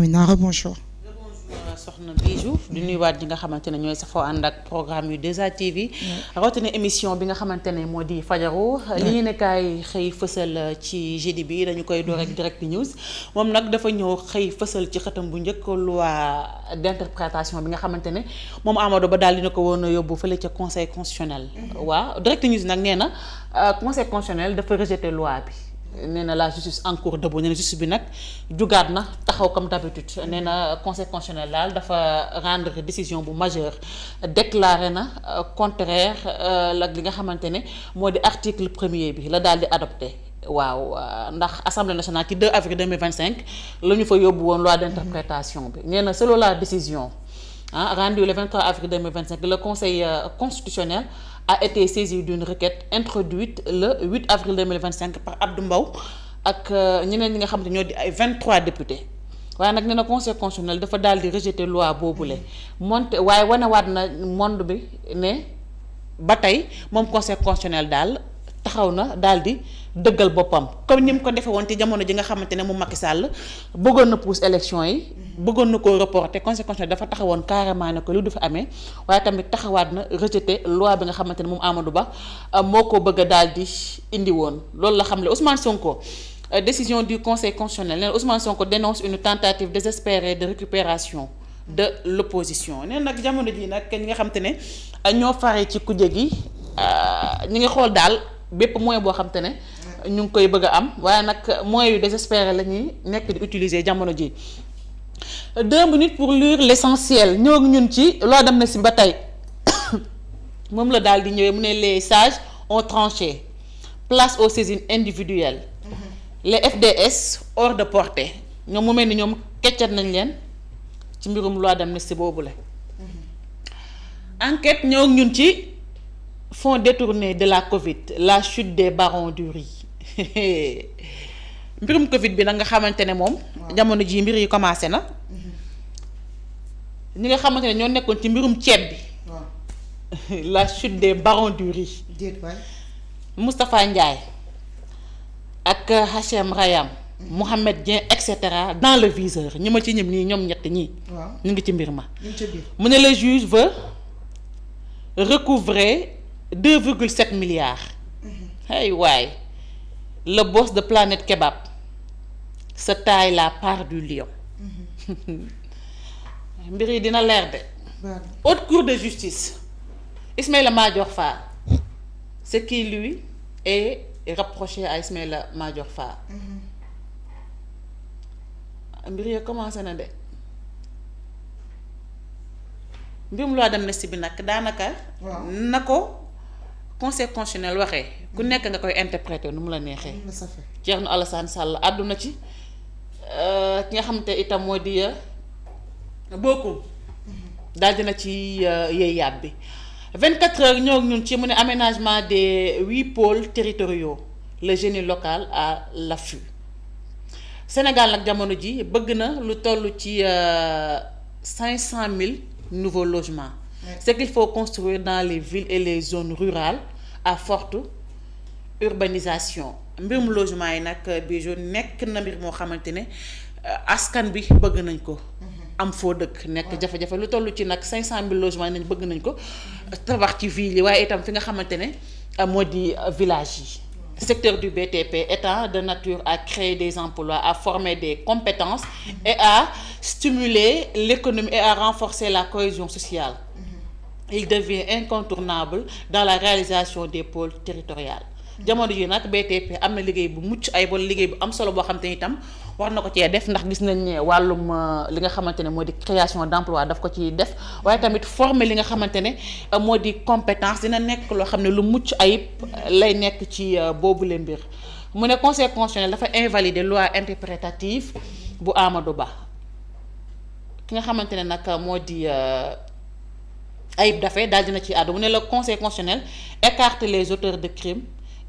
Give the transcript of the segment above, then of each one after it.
Amina rebonjour. Soxna Bijou di nuyuwaat ñi nga xamante ne ñooy safoo ànd ak programme yu 2A TV rawatina émission bi nga xamante ne moo di fajaru li ñu nekkaay xëy fësal ci jeudi bi dañu koy door ak direct news moom nag dafa ñëw xëy fësal ci xëtam bu njëkk loi d'interprétation bi nga xamante ne moom Amadou Ba daal dina ko woon a yóbbu fële ca conseil constitutionnel. waaw direct news nag nee na conseil constitutionnel dafa rejeter loi bi. nee na la justice en cours debout nee na justice bi nag jugaat na taxaw comme d'habitude nee na conseil constitutionnel daal dafa rendre décision bu majeure déclaré na contraire ak li nga xamante ne moo di article premier bi la daal di adopté waaw ndax assemblée nationale ci 2 avril 2025 la ñu fa yóbbu woon loi d'interprétation bi nee na selon la décision rendue le 23 avril 2025 le conseil constitutionnel a été saisi d'une requête introduite le 8 avril 2025 par Abdou Mbow ak ñeneen ñi nga xam ne ñoo di ay 23 députés waaye nag nee na conseil constitutionnel dafa daal di rejeter loi boobule monte waaye wanewaat na monde bi ne ba tey moom conseil constitutionnel daal taxaw na daal di dëggal boppam comme ni mu ko defee woon ci jamono ji nga xamante ne mu Macky Sall bëggoon na pousse élection yi bëggoon na koo reporter conseil constitutionnel dafa taxawoon carrément ne ko lu du fi amee waaye tamit taxawaat na rejeter loi bi nga xamante ne moom Amadou Ba moo ko bëgg a daal di indi woon loolu la xam le Ousmane Sonko décision du conseil constitutionnel nee na Ousmane Sonko dénonce une tentative désespérée de récupération de l'opposition nee nag jamono ji nag ñi nga xamante ne ñoo faree ci kujje gi ñi ngi xool daal bépp moyen boo xamante ne ñu ngi koy bëgg a am waaye nag moyens yu désespéré la ñuy nekk di utiliser jamono ji 2 minutes pour lire l'essentiel ñëw ak ñun ci loi d'amnistie ba tey moom la daal di ñëwee mu ne les sages ont tranché place aux saisines individuelles les FDS hors de portée ñoom mu mel ni ñoom keccat nañ leen ci mbirum loi d'amnistie boobu la enquête ñëw ak ñun ci fonds détournés de la Covid la chute des barons du riz mbirum Covid bi nag nga xamante ne moom. jamono jii mbir yi commencé na. ñi nga xamante ne ñoo nekkoon ci mbirum ceeb bi. la chute des barons du riz. Moustapha Ndiaye ak Hachem Rayam. Mohamed Dieng et cetera dans le viseur ñi ma ci ñëm nii ñoom ñett ñii. ñu ngi ci mbir ma. mu ne le juge veut recouvrer 2,7 milliards. hey waay le boss de Planète Kebab se taille la part du lion. mbir yi dina leer de. haute cour de justice Ismaïla Madior Fall ce qui lui est reproché à Ismaïla Madior Fall. mbir yi commencé na de mbirum loi d'amnistie bi nag daanaka. na ko conseil constitutionnel waxee ku nekk nga koy interpréter nu mu la neexee. Thierno Alassane Sall àdduna ci ki nga xamante itam moo di bokkum daal dina ci yëy yàb bi 24 heures ñëw ñun ci mu ne aménagement des 8 pôles territoriaux le génie local à l'affût. Sénégal nag jamono ji bëgg na lu toll ci 500 000 nouveaux logements. Ce qu'il faut construire dans les villes et les zones rurales à forte urbanisation mbirum logement yi nag bi jo nekk na mbir moo xamante ne askan bi bëgg nañ ko. am foo dëkk nekk jafe-jafe lu toll ci nag 500 000 logements yi nañ bëgg nañ ko tabax ci ville yi waaye itam fi nga xamante ne moo di village yi. secteur du BTP étant de nature à créer des emplois, à former des compétences et à stimuler l'économie et à renforcer la cohésion sociale. Il devient incontournable dans la réalisation des pôles territoriaux. jamono ji nag BTP am na liggéey bu mucc ay wala liggéey bu am solo boo xam te ni itam war na ko cee def ndax gis nañ ne wàllum li nga xamante ne moo di création d'emploi daf ko ciy def waaye tamit former li nga xamante ne moo di compétence dina nekk loo xam ne lu mucc ayib lay nekk ci boobule mbir mu ne conseil constitutionnel dafa invalider loi interprétative bu Amadou Ba ki nga xamante ne nag moo di Ayib Daffé daal dina ci àddu mu ne le conseil constitutionnel écarte les auteurs de crimes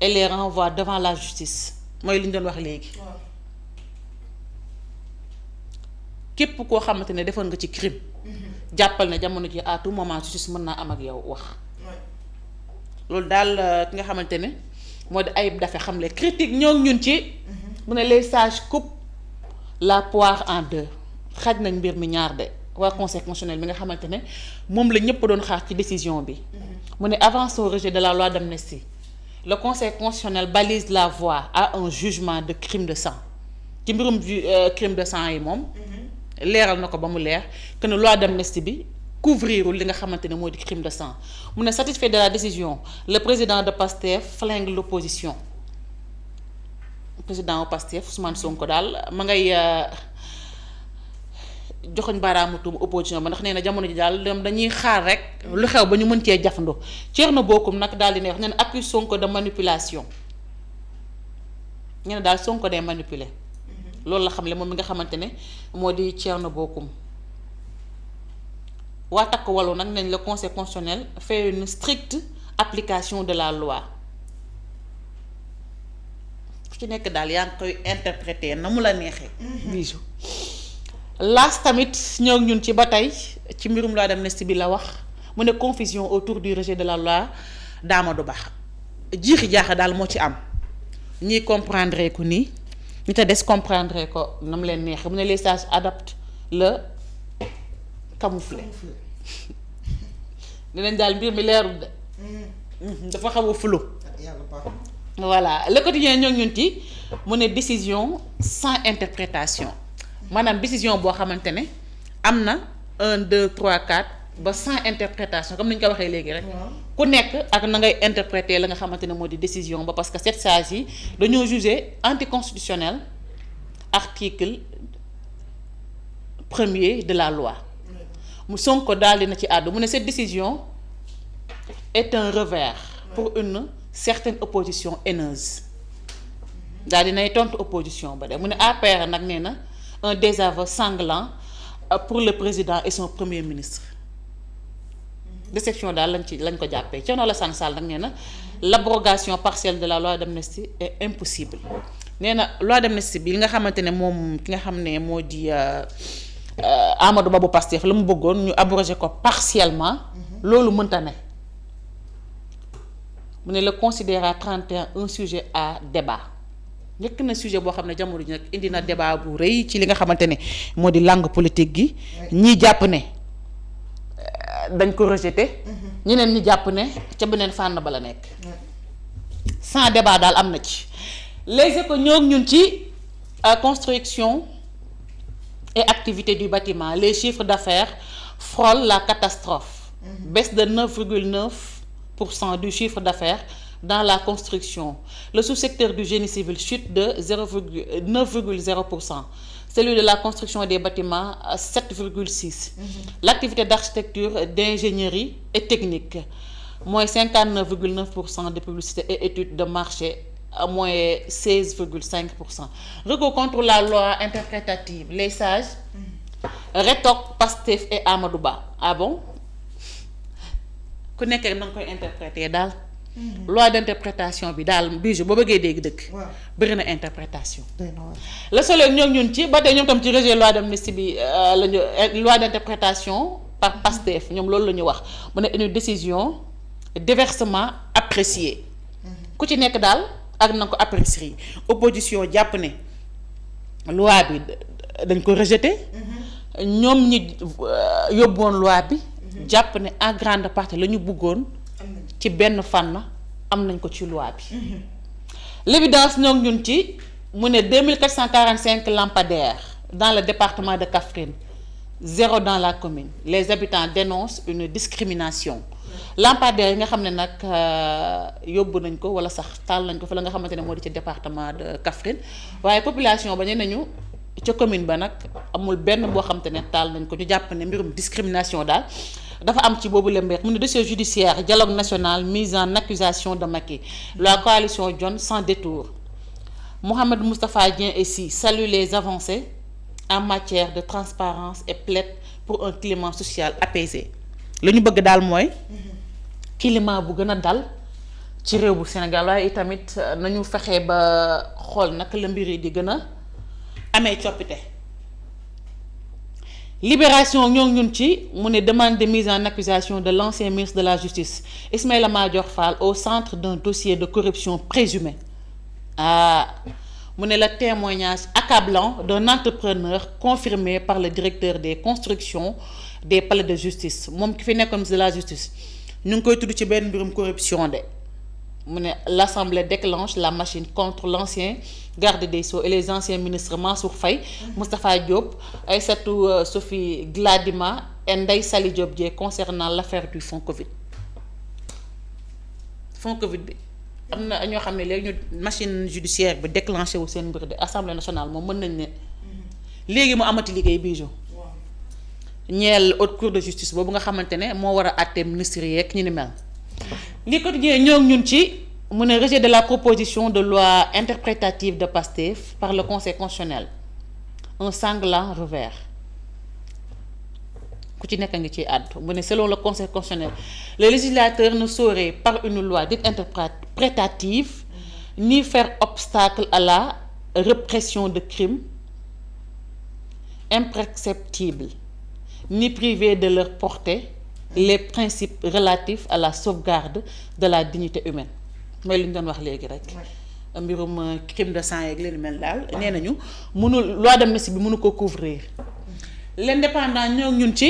et les renvoie devant la justice mooy li ñu doon wax léegi képp koo xamante ne defoon nga ci crime jàppal ne jamono ji à tout moment justice mën naa am ak yow wax loolu daal ki nga xamante ne moo di Ayib Daffé xamle critique ñoo ñun ci mu ne les sages coupent la poire en deux xaaj nañ mbir mi ñaar de waa conseil constitutionnel bi nga xamante ne moom la ñëpp doon xaar ci décision bi. mu ne avant son rejet de la loi d'amnistie le conseil constitutionnel balise la voie à un jugement de crime de sang ci mbirum crime de sang yi moom. leeral na ko ba mu leer que ne loi d'amnistie bi couvrirul li nga xamante ne moo di crime de sang mu ne satisfait de la décision le président de PASTEF flingue l'opposition président PASTEF Ousmane Sonko daal ma ngay joxoñ baaraamu tuuma opposition ba ndax nee na jamono ji daal ñoom dañuy xaar rek lu xew ba ñu mën cee jafandu Thierno Bocoum nag daal di ne wax nee na accuse Sonko de manipulation nee na daal Sonko day manipuler loolu la xam le moom mi nga xamante ne moo di Thierno Bocoum waa takk wàllu nag nañ le conseil constitutionnel fait une stricte application de la loi ku ci nekk daal yaa ngi koy interpréter na mu la neexee. bijou laas tamit ñëw ñun ci ba tey ci mbirum loi d'amnistie bi la wax mu ne confusion autour du rejet de la loi d'Amadou Ba jiixi jaaxa daal moo ci am ñiy comprendre ko nii ñu te des comprendre ko na mu leen neexee mu ne les sages adaptent le camouflet dinañ daal mbir mi leerul de dafa xaw a flou voilà le quotidien ñoo ñun ci mu ne décision sans interprétation maanaam décision boo xamante ne am na 1 2 3 4 ba sans interprétation comme ni ñu ko waxee léegi rek ku nekk ak na ngay interpréter la nga xamante ne moo di décision ba parce que sept sages yi dañoo jugé anticonstitutionnel article 1er de la loi mu Sonko daal dina ci àddu mu ne cette décision est un revers pour une certaine opposition haineuse daal dinay tontu opposition ba de mu ne APR nag nee na un désaveu sanglant pour le président et son premier ministre déception daal lañ ko jàppee Thierno Alassane Sall nag nee na l'abrogation partielle de la loi d'amnistie est impossible nee na loi d'amnistie bi li nga xamante ne moom ki nga xam ne moo di Amadou Ba bu Pastef la mu bëggoon ñu abroger ko partiellement loolu mënta ne mu ne le considéra 31 un sujet à débat nekk na sujet boo xam ne jamono ji nag indi na débat bu rëy ci li nga xamante ne moo di langue politique gi ñii jàpp ne dañ ko rejeté ñeneen ñi jàpp ne ca beneen fànn ba la nekk sans débat daal am na ci les échos ñoo ñun ci construction et activité du bâtiment les chiffres d'affaires frôlent la catastrophe baisse de 9,9% du chiffre d'affaires dans la construction le sous-secteur du génie civil chute de 9,0%, celui de la construction des bâtiments 7,6%, l'activité d'architecture, d'ingénierie et technique moins 59,9% de publicité et études de marché moins 16,5%. Recours contre la loi interprétative les sages rétorquent Pastef et Amadou Ba. Ah bon ku nekk rek na nga koy interpréter daal. loi d'interprétation bi daal bijou boo bëggee dégg dëkk. bëri na interprétation. Le Soleil ñoom ñun ci ba tey ñoom tam ci rejet loi d'amnistie bi la ñu loi d'interprétation par Pastef ñoom loolu la ñu wax mu ne une décision diversement appréciée. ku ci nekk daal ak na ko apprécier opposition jàpp ne loi bi dañ ko rejeté. ñoom ñi yóbboon loi bi. jàpp ne en grande partie la ñu bëggoon. ci benn fànn am nañ ko ci loi bi. L'évidence ñoo ngi ñun ci mu ne 2445 lampadaires dans le département de Kaffrine 0 dans la commune les habitants dénoncent une discrimination. lampadaires yi nga xam ne nag yóbbu nañ ko wala sax taal nañ ko fa la nga xamante ne moo di ci département de Kaffrine waaye population ba nee nañu ca commune ba nag amul benn boo xamante ne taal nañ ko ñu jàpp ne mbirum discrimination daal. dafa am ci boobu la mbir mu ne dossier judiciaire dialogue national mise en accusation de Macky la coalition Dionne sans détour Mohamed Moustapha Dieng ici salue les avancées en matière de transparence et plaide pour un climat social apaisé la ñu bëgg daal mooy climat bu gën a dal ci réew bu Sénégal waaye itamit nañu fexe ba xool naka la mbir yi di gën a amee coppite. Libération ñoo ñun ci mu ne demande de mise en accusation de l'ancien ministre de la justice Ismaïla Madior Fall au centre d'un dossier de corruption présumée mu ne le témoignage accablant d'un entrepreneur confirmé par le directeur des constructions des palais de justice moom ki fi nekkoon ministre de la justice ñu ngi koy tudd ci benn mbirum corruption de mu ne l'Assemblée déclenche la machine contre l'ancien garde des Sceaux et les anciens ministres Mansour Faye, Moustapha Diop, Aïssatou Sophie Gladima et Ndeye Saly Diop Dieng concernant l'affaire du fonds Covid. Fonds Covid bi am na ñoo xam ne léegi ñu machine judiciaire bi déclenché wu seen mbir de Assemblée nationale moom mën nañ ne léegi mu amati liggéey Bijou ñeel haute cour de justice boobu nga xamante ne moo war a àtte ministres yeeg ñu ni mel. li quotidien ñoo ñun ci mu ne rejet de la proposition de loi interprétative de Pastef par le Conseil constitutionnel un sanglant revers ku ci nekk ngi ciy àddu mu ne selon le Conseil constitutionnel le législateur ne saurait par une loi dite interprétative ni faire obstacle à la répression de crimes imprescriptibles ni priver de leur portée les principes relatifs à la sauvegarde de la dignité humaine mooy li ñu doon wax léegi rek mbirum crime de sang yeeg leen mel daal nee nañu mënul loi d'amnistie bi mënu ko couvrir. L'Indépendant ñoo ñun ci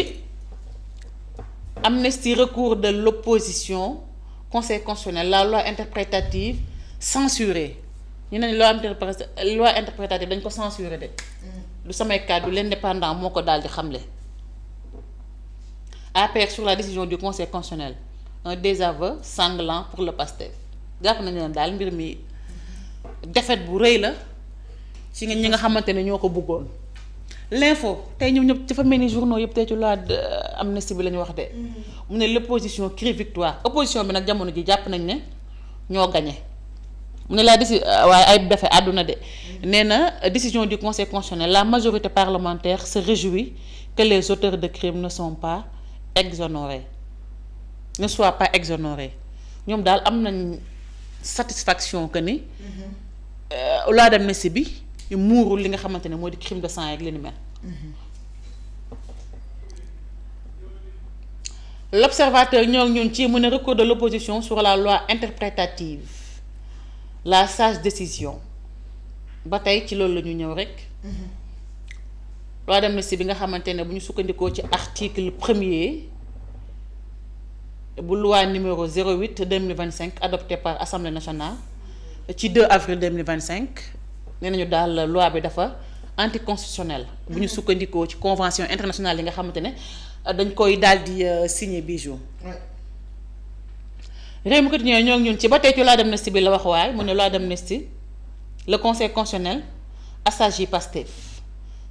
amnistie recours de l'opposition Conseil constitutionnel la loi interprétative censurée ñu ne loi interprétative dañ ko censuré de du samay kàddu L'Indépendant moo ko daal di xamle. APR sur la décision du Conseil constitutionnel un désaveu sanglant pour le Pastef jàpp nañu ne daal mbir mi défaite bu rëy la ci ñi nga xamante ne ñoo ko bëggoon. L'info tey ñoom ñëpp dafa mel ni journaux yëpp tey ci loi amnistie bi la ñu wax de. mu ne l'opposition crie victoire opposition bi nag jamono ji jàpp nañ ne ñoo gagné mu ne la décision waaye ay defe àdduna de. nee na décision du Conseil constitutionnel la majorité parlementaire se réjouit que les auteurs de crimes ne soient pas exonérés ñoom daal am nañ satisfaction que ni. loi d'amnistie bi muurul li nga xamante ne moo di crime de sang ak li ni mel. L'Observateur ñoo ñun ci mu ne recours de l'opposition sur la loi interprétative la sage décision ba tey ci loolu la ñu ñëw rek. loi d'amnistie bi nga xamante ne bu ñu sukkandikoo ci article 1er bu loi numéro 08/2025 adoptée par Assemblée nationale ci 2 avril 2025 nee nañu daal loi bi dafa anticonstitutionnelle bu ñu sukkandikoo ci convention internationale yi nga xamante ne dañ koy daal di signer Bijou. Rewmi Quotidien ñoo ñun ci ba tey ci loi d'amnistie bi la wax waaye mu ne loi d'amnistie le Conseil constitutionnel assagit Pastef.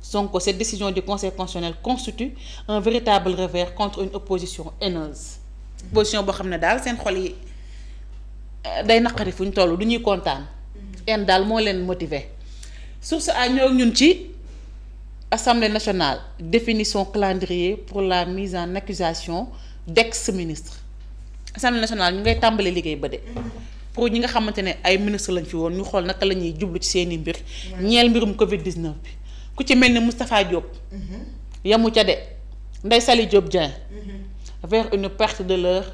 Sonko cette décision du Conseil constitutionnel constitue un véritable revers contre une opposition haineuse. Opposition boo xam ne daal seen xol yi day naqari fu ñu toll du ñuy kontaan. en daal moo leen motiver. Source A ñoo ñun ci Assemblée nationale définition calendrier pour la mise en accusation d'ex-ministre. Assemblée nationale ñu ngay tàmbali liggéey ba de. pour ñi nga xamante ne ay ministre lañ fi woon ñu xool naka la ñuy jublu ci seeni mbir. ñeel mbirum Covid-19 bi. ku ci mel ni Moustapha Diop. yamu ca de Ndeye Saly Diop Dieng. vers une perte de leur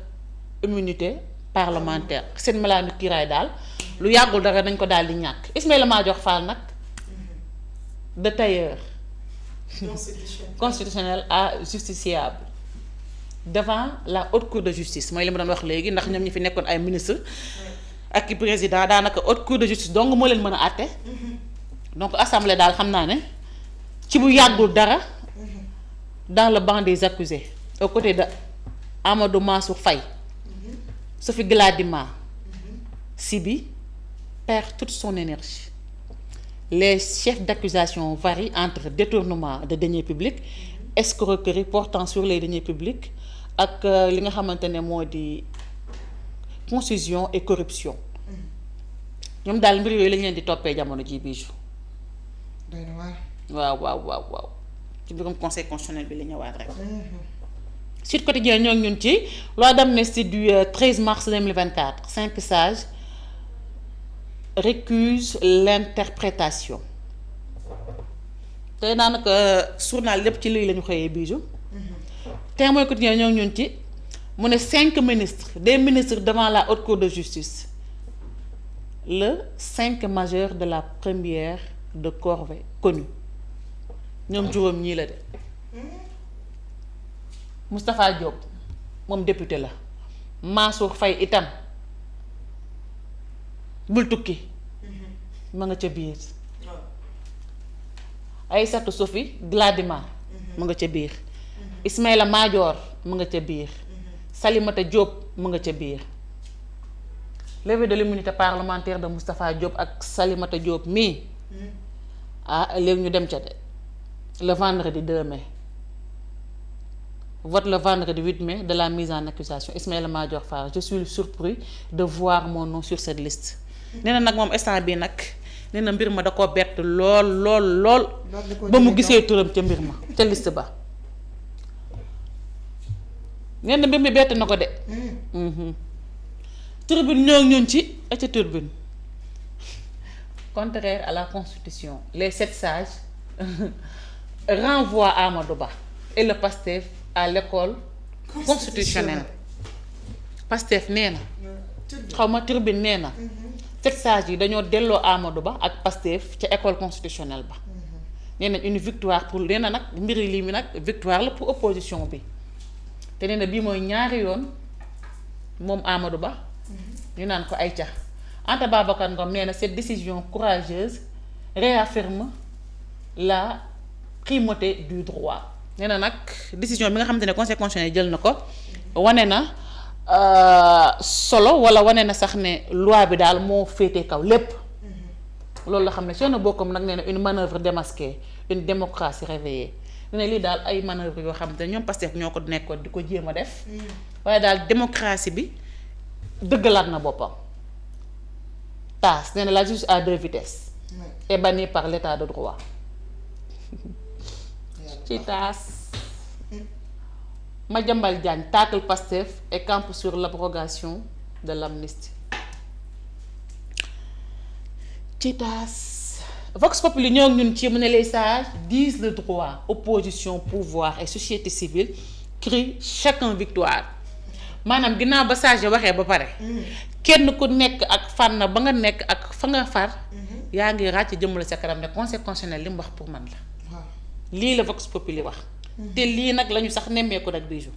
immunité parlementaire seen malaanu kiiraay daal lu yàggul dara dañ ko daal di ñàkk Ismaïla Madior Fall nag de tailleur constitutionnel à justiciable devant la haute cour de justice mooy li ma doon wax léegi ndax ñoom ñi fi nekkoon ay ministre ak i président daanaka haute cour de justice donc moo leen mën a àtte donc assemblée daal xam naa ne ci bu yàggul dara dans le banc des accusés aux côtés de Amadou Mansour Faye Sophie Gladima Siby perd toute son énergie. Les chefs d'accusation varient entre détournement de deniers publics escroquerie portant sur les deniers publics ak li nga xamante ne moo di confusion et corruption ñoom daal mbir yooyu lañ leen di toppee jamono ji Bijou. waaw ci mbirum Conseil constitutionnel bi la ñëwaat rek. Sud Quotidien ñoo ngi ñun ci loi d'amnistie du 13 mars 2024 5 sages récusent l'interprétation tey daanaka journal lépp ci lii la ñu xëyee Bijou. Témoin Quotidien ñoo ngi ñun ci mu ne 5 ministres des ministres devant la haute cour de justice le 5 majeur de la première de corvée connu ñoom juróom ñii la de Moustapha Diop moom député la Mansour Faye itam bul tukki ma nga ca biir Aïssatou Sophie Gladima mu nga ca biir Ismaïla Madior mu nga ca biir Salimata Diop mu nga ca biir levée de l'immunité parlementaire de Moustapha Diop ak Salimata Diop mii léegi ñu dem ca de le vendredi 2 mai vote le vendredi 8 mai de la mise en accusation Ismaïla Madior Fall je suis surpris de voir mon nom sur cette liste nee na nag moom instant bii nag nee na mbir ma da ko bett lool ba mu gisee turam ca mbir ma ca liste ba nee na mbir mi bett na ko de turbine ñoo ci ca turbine contraire à la constitution les 7 sages renvoient Amadou Ba et le PASTEF à l'école constitutionnelle PASTEF nee na xaw ma turbine nee na 7 sages yi dañoo delloo Amadou Ba ak PASTEF ca école constitutionnelle ba nee na une victoire pour nee na nag mbiri lii mi nag victoire la pour opposition bi te nee na bii mooy ñaari yoon moom Amadou Ba ñu naan ko ay ca Anta Babacar Ngom nee na cette décision courageuse réaffirme la primauté du droit nee na nag décision bi nga xamante ne conseil constitutionnel jël na ko wane na solo wala wane na sax ne loi bi daal moo féete kaw lépp loolu la xam ne soo na bokkam nag nee na une manœuvre démasquée une démocratie réveillée nee na lii daal ay manœuvre yoo xamante ne ñoom Pastef ñoo ko nekkoon di ko jéem a def waaye daal démocratie bi dëggalaat na boppam taas nee na la justice à 2 vitesses est bannie par l'état de droit ci taas Madiambal Diagne tacle Pastef et campe sur l'abrogation de l'amnistie ci taas Vox Populi ñoo ngi ñun ci mu ne les sages disent le droit opposition pouvoir et société civile crient chacun victoire maanaam ginnaaw ba sage waxee ba pare kenn ku nekk ak fànn ba nga nekk ak fa nga far yaa ngi ràcc jëmale sa kanam ne conseil constitutionnel li mu wax pour man la lii la Vox Populi wax te lii nag lañu sax nemmeeku nag bijou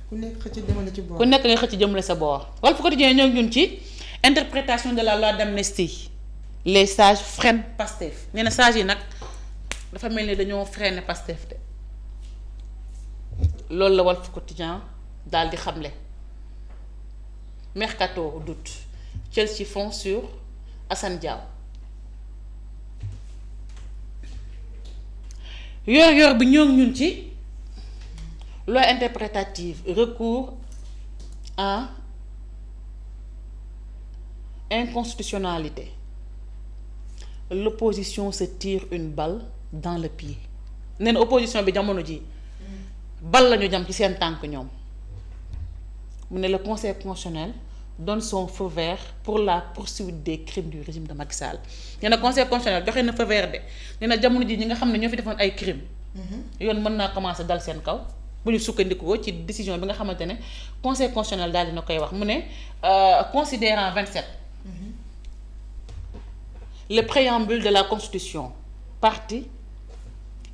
ku nekk xëcc jëmale ci boor ku nekk nga xëcc jëmale sa boor Walf Quotidien ñoo ngi ñun ci interprétation de la loi d'amnistie les sages freinent Pastef nee na sages yi nag dafa mel ni dañoo freiner Pastef de loolu la Walf Quotidien daal di xamle Mercato doute Chelsea fond sur Assane Diao yor bi ñoo ngi ñun ci loi interprétative recours en inconstitutionnalité l'opposition se tire une balle dans le pied nee na opposition bi jamono ji bal lañu jam ci seen tànk ñoom mu ne le conseil constitutionnel donne son feu vert pour la poursuite des crimes du régime de Macky Sall nee na conseil constitutionnel joxe na feu vert de nee na jamono ji ñi nga xam ne ñoo fi defoon ay crimes yoon mën naa commencer dal seen kaw bu ñu sukkandikoo ci décision bi nga xamante ne conseil constitutionnel daal dina koy wax mu ne considérant 27 le préambule de la constitution partie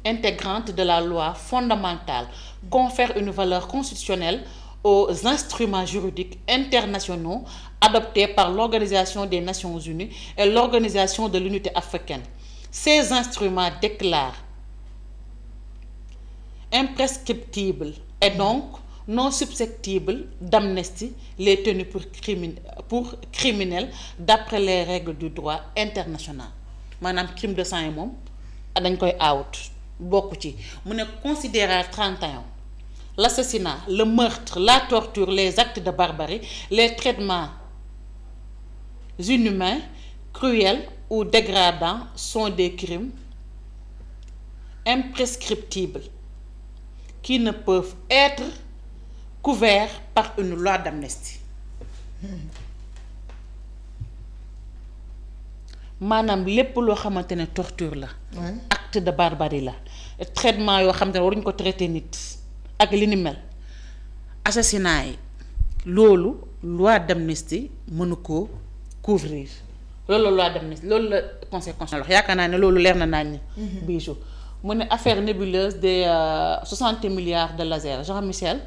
intégrante de la loi fondamentale confère une valeur constitutionnelle aux instruments juridiques internationaux adoptés par l'Organisation des Nations Unies et l'Organisation de l'Unité africaine. Ces instruments déclarent imprescriptibles et donc non susceptibles d'amnistie les tenus pour criminels d'après les règles du droit international maanaam crime de sang yi moom dañ koy out bokk ci mu ne considérant 31 l'assassinat le meurtre la torture les actes de barbarie les traitements inhumains cruels ou dégradants sont des crimes imprescriptibles qui ne peuvent être couverts par une loi d'amnistie maanaam lépp loo xamante ne torture la acte de barbarie la traitement yoo xamante ne waruñu ko traité nit ak li ni mel assassinat yi loolu loi d'amnistie mënu ko couvrir loolu la loi d'amnistie loolu la conseil constitutionnel wax yaakaar naa ne loolu leer na naañ Bijou mu ne affaire nébuleuse des 60 milliards de laser Jean Michel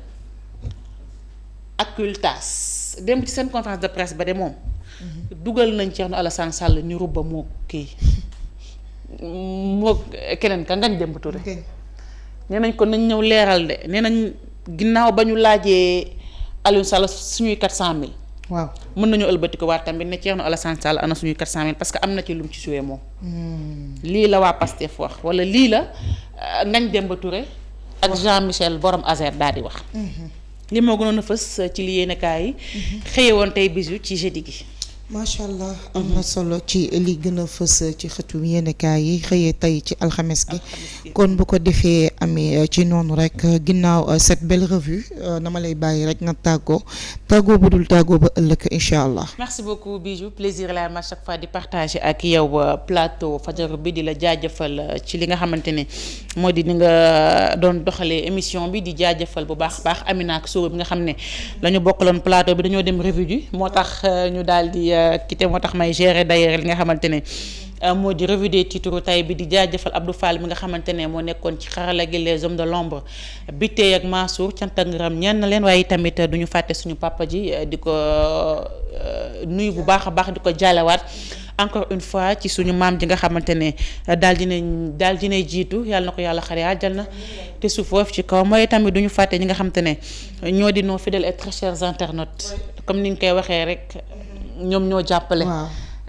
Acultas dem ci seen conférence de presse ba de moom dugal nañ Thierno Alassane Sall ñu rubba moo kii moo keneen ka Ngagne Demba Touré nee nañ ko nañ ñëw leeral de nee nañ ginnaaw ba ñu laajee Aliou Sall suñuy 400000 waaw mën nañu ëlbati ko waa tamit ne Thierno Alassane Sall ana suñuy 400000 parce que am na ci lu mu ci joué moom lii la waa Pastef wax wala lii la Ngagne Demba Touré ak Jean Michel borom Azer daal di wax li moo gënoon a fës ci li yéenekaay yi xëye woon tey Bijou ci jeudi gi macha allah am na solo ci li gën a fës ci xëtu yéenekaay yi xëyee tey ci alxames gi kon bu ko defee amee ci noonu rek ginnaaw cette belle revue dama lay bàyyi rek nga tàggoo bu dul tàggoo ba ëllëg incha allah. merci beaucoup Bijou plaisir la à chaque fois di partager ak yow plateau fajar bi di la jaajëfal ci li nga xamante ne moo di ni nga doon doxalee émission bi di jaajëfal bu baax baax Amina ak Sow bi nga xam ne la ñu bokkaloon plateau bi dañoo dem revue ji moo tax ñu daal di. Kité moo tax may gérer d'ailleurs li nga xamante ne moo di revue des titres tay bi di jaajëfal Abdou Fall mi nga xamante ne moo nekkoon ci xarala gi les hommes de l'ombre bi tey ak Mansour cant ak ngërëm ñeen na leen waaye tamit du ñu fàtte suñu papa ji di ko nuyu bu baax a baax di ko jaalewaat encore une fois ci suñu maam ji nga xamante ne daal dinay jiitu yàlla na ko yàlla xare àjjal na te suuf foofu ci kaw mooy tamit du ñu fàtte ñi nga xamante ne ñoo di nos fidèles et très chers internautes comme ni nga koy waxee rek ñoom ñoo jàppale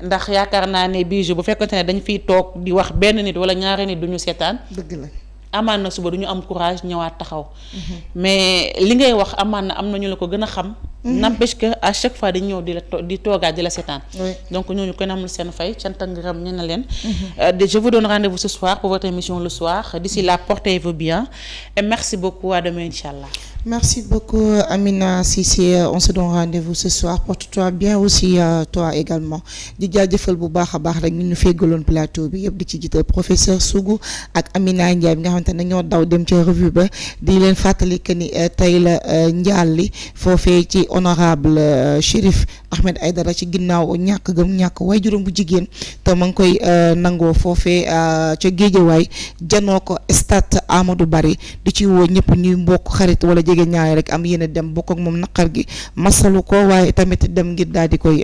ndax yaakaar naa ne Bijou bu fekkonte ne dañ fiy toog di wax benn nit wala ñaari nit duñu seetaan dëgg la amaan na suba du ñu am courage ñëwaat taxaw mais li ngay wax amaan na am na ñu la ko gën a xam n'empêche que à chaque fois dañ ñëw di toogaat di la seetaan donc ñooñu kenn amul seen fay cant ak ngërëm ñu na leen je vous donne rendez-vous ce soir pour votre émission le soir d'ici là portez-vous bien et merci beaucoup à demain inchallah. Merci beaucoup Amina Cissé on se donne rendez-vous ce soir porte-toi bien aussi toi également di jaajëfal bu baax a baax rek ñu féggaloon plateau bi yëpp di ci jiital professeur Sougou ak Amina Ndiaye bi nga xamante ne ñoo daw dem ci revue ba di leen fàttali que ni tey la njaal li foofee ci honorable Chérif Ahmed Aïdara ci ginnaaw ñàkk waajuram bu jigéen te ma ngi koy nangoo foofee ca Géejawaay janoo ko stade Amadou Barry di ci woo ñëpp ñuy mbokk xarit wala jege ñaay rek am yéen a dem bokk ak moom naqar gi masalu ko waaye tamit dem ngir daal di koy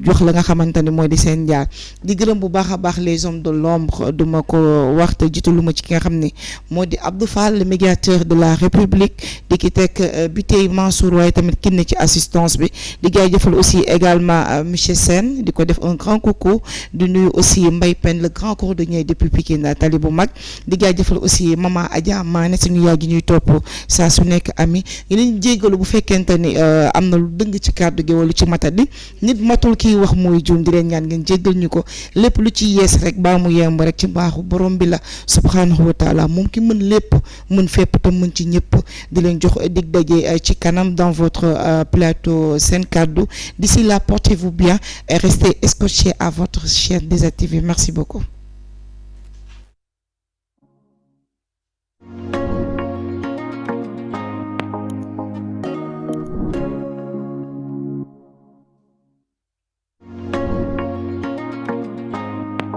jox la nga xamante ni mooy di seen jaar di gërëm bu baax a baax les hommes de l'ombre duma ko wax te jiitalu ma ci ki nga xam ni moo di Abdou Fall le médiateur de la République di ki teg bi tey Mansour waaye tamit kinne ci assistance bi di jaajëfal aussi également monsieur Sène di ko def un grand coucou di nuyu aussi Mbaye Pen le grand cordonnier depuis Pikine tali bu mag di jaajëfal aussi maman Adja Mané suñu yaay gi ñuy topp saa su nekk ami yeneen jéggalu bu fekkente ni am na lu dëng ci kàddu gi wala ci matadi nit matul kiy wax mooy juum di leen ñaan ngeen jéggal ñu ko lépp lu ci yees rek baa mu yemb rek ci mbaaxu borom bi la subhanahu wa taala moom ki mën lépp mën fépp te mën ci ñëpp di leen jox dig daje ci kanam dans votre plateau Sen Kaddu d'ici là portez-vous bien et restez scotchés à votre chaîne 2A TV merci beaucoup.